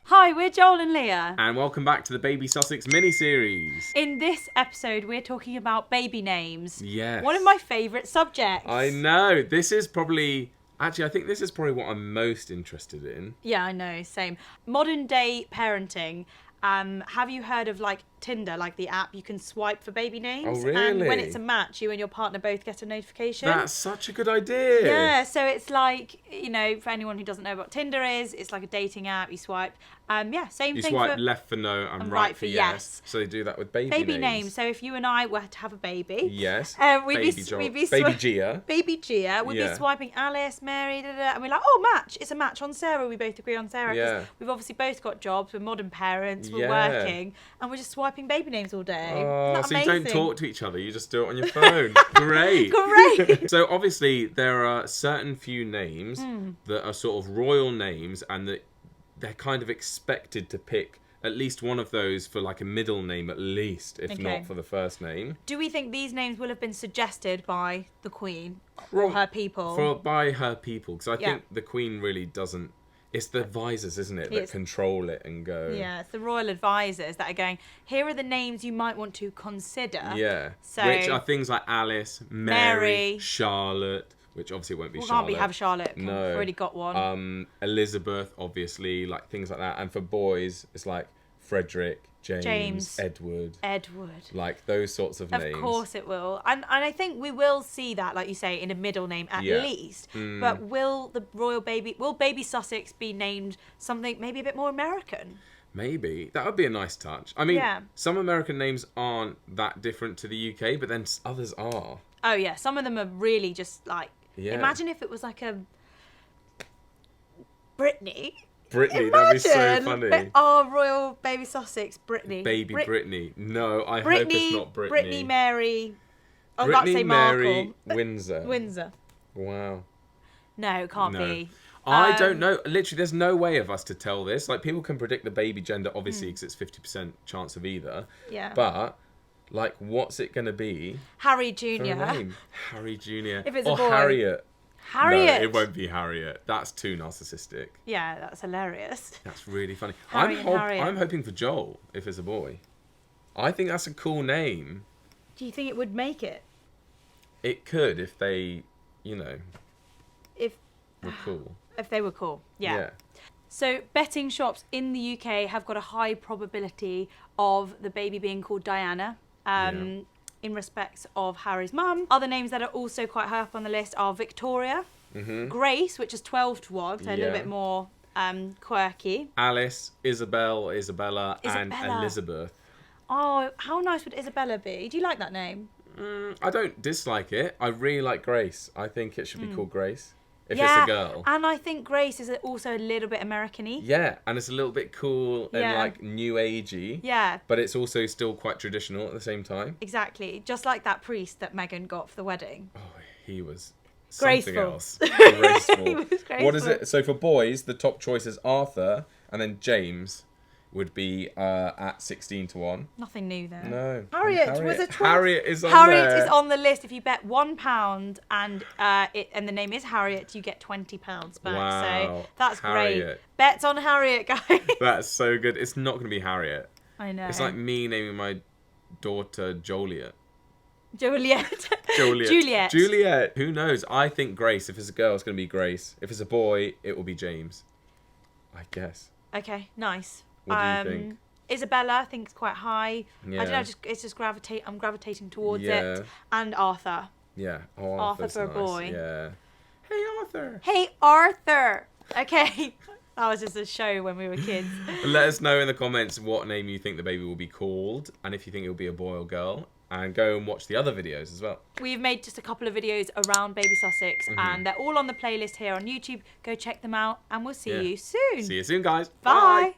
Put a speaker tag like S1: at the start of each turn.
S1: Hi, we're Joel and Lia.
S2: And welcome back to the Baby Sussex mini-series.
S1: In this episode, we're talking about baby names.
S2: Yes.
S1: One of my favourite subjects.
S2: I know. This is probably... Actually, I think this is probably what I'm most interested in.
S1: Yeah, I know. Same. Modern day parenting. Have you heard of like Tinder, like the app you can swipe for baby names?
S2: Oh, really?
S1: And when it's a match, you and your partner both get a notification.
S2: That's such a good idea.
S1: Yeah, so it's like, you know, for anyone who doesn't know what Tinder is, it's like a dating app. You swipe. Yeah, same
S2: You
S1: thing.
S2: swipe
S1: for
S2: left for no and right for yes. So they do that with baby names.
S1: So if you and I were to have a baby,
S2: yes,
S1: baby Gia, we'd be swiping Alice, Mary, and we're like, oh, match! It's a match on Sarah. We both agree on Sarah because we've obviously both got jobs. We're modern parents. We're working, and we're just swiping baby names all day.
S2: Oh, so
S1: amazing?
S2: You don't talk to each other. You just do it on your phone. Great.
S1: Great.
S2: So obviously there are certain few names that are sort of royal names, and that they're kind of expected to pick at least one of those for like a middle name at least, if not for the first name.
S1: Do we think these names will have been suggested by the Queen or her people?
S2: By her people, because I think the Queen really doesn't... It's the advisors, isn't it, that control it and go...
S1: Yeah, it's the royal advisors that are going, here are the names you might want to consider.
S2: Yeah,
S1: so,
S2: which are things like Alice, Mary, Charlotte... Which obviously won't be Charlotte.
S1: Can't have Charlotte.
S2: No.
S1: We've already got one.
S2: Elizabeth, obviously, like things like that. And for boys, it's like Frederick, James, Edward. Like those sorts of names.
S1: Of course it will. And I think we will see that, like you say, in a middle name at least. But will baby Sussex be named something maybe a bit more American? Maybe.
S2: That would be a nice touch. I mean, some American names aren't that different to the UK, but then others are.
S1: Oh, yeah. Some of them are really just like... Yeah. Imagine if it was like a Brittany.
S2: That'd be so funny.
S1: Oh, Royal Baby Sussex, Brittany.
S2: Brittany. No, I hope it's not Brittany.
S1: Brittany Mary. I was about to say
S2: Mary
S1: Markle.
S2: Windsor. Wow.
S1: No, it can't be.
S2: I don't know. Literally, there's no way of us to tell this. Like, people can predict the baby gender, obviously, because it's 50% chance of either.
S1: Yeah.
S2: But... like, what's it going to be?
S1: Harry Jr.
S2: Harry Jr.
S1: If it's a boy.
S2: Harriet.
S1: Harriet.
S2: No, it won't be Harriet. That's too narcissistic.
S1: Yeah, that's hilarious.
S2: That's really funny.
S1: Harriet.
S2: I'm hoping for Joel, if it's a boy. I think that's a cool name.
S1: Do you think it would make it?
S2: It could if they, were cool.
S1: If they were cool, yeah. So betting shops in the UK have got a high probability of the baby being called Diana. In respect of Harry's mum. Other names that are also quite high up on the list are Victoria, Grace, which is 12 to 1, so a little bit more quirky.
S2: Alice, Isabella, and Elizabeth.
S1: Oh, how nice would Isabella be? Do you like that name?
S2: I don't dislike it. I really like Grace. I think it should be called Grace. If it's a girl.
S1: And I think Grace is also a little bit American-y.
S2: Yeah, and it's a little bit cool and like new agey.
S1: Yeah.
S2: But it's also still quite traditional at the same time.
S1: Exactly. Just like that priest that Meghan got for the wedding.
S2: Oh, he was
S1: graceful.
S2: Else. Graceful.
S1: He was graceful.
S2: What is it? So for boys, the top choice is Arthur, and then James would be at 16 to 1.
S1: Nothing new there.
S2: No.
S1: Harriet was a 12.
S2: Harriet is on
S1: Harriet
S2: there.
S1: is on the list. If you bet £1 and the name is Harriet, you get £20 back.
S2: Wow.
S1: So that's
S2: Harriet.
S1: Great. Bets on Harriet, guys.
S2: That's so good. It's not going to be Harriet.
S1: I know.
S2: It's like me naming my daughter Juliet.
S1: Juliet.
S2: Who knows? I think Grace. If it's a girl, it's going to be Grace. If it's a boy, it will be James. I guess.
S1: Okay, nice.
S2: What do you think?
S1: Isabella, I think, is quite high.
S2: Yeah.
S1: I don't know, it's just I'm gravitating towards it. And Arthur.
S2: Yeah. Oh,
S1: Arthur for a boy.
S2: Yeah. Hey, Arthur.
S1: Hey, Arthur. Okay. That was just a show when we were kids.
S2: Let us know in the comments what name you think the baby will be called, and if you think it will be a boy or girl. And go and watch the other videos as well. We've made just a couple of videos around Baby Sussex, and they're all on the playlist here on YouTube. Go check them out, and we'll see you soon. See you soon, guys.
S1: Bye.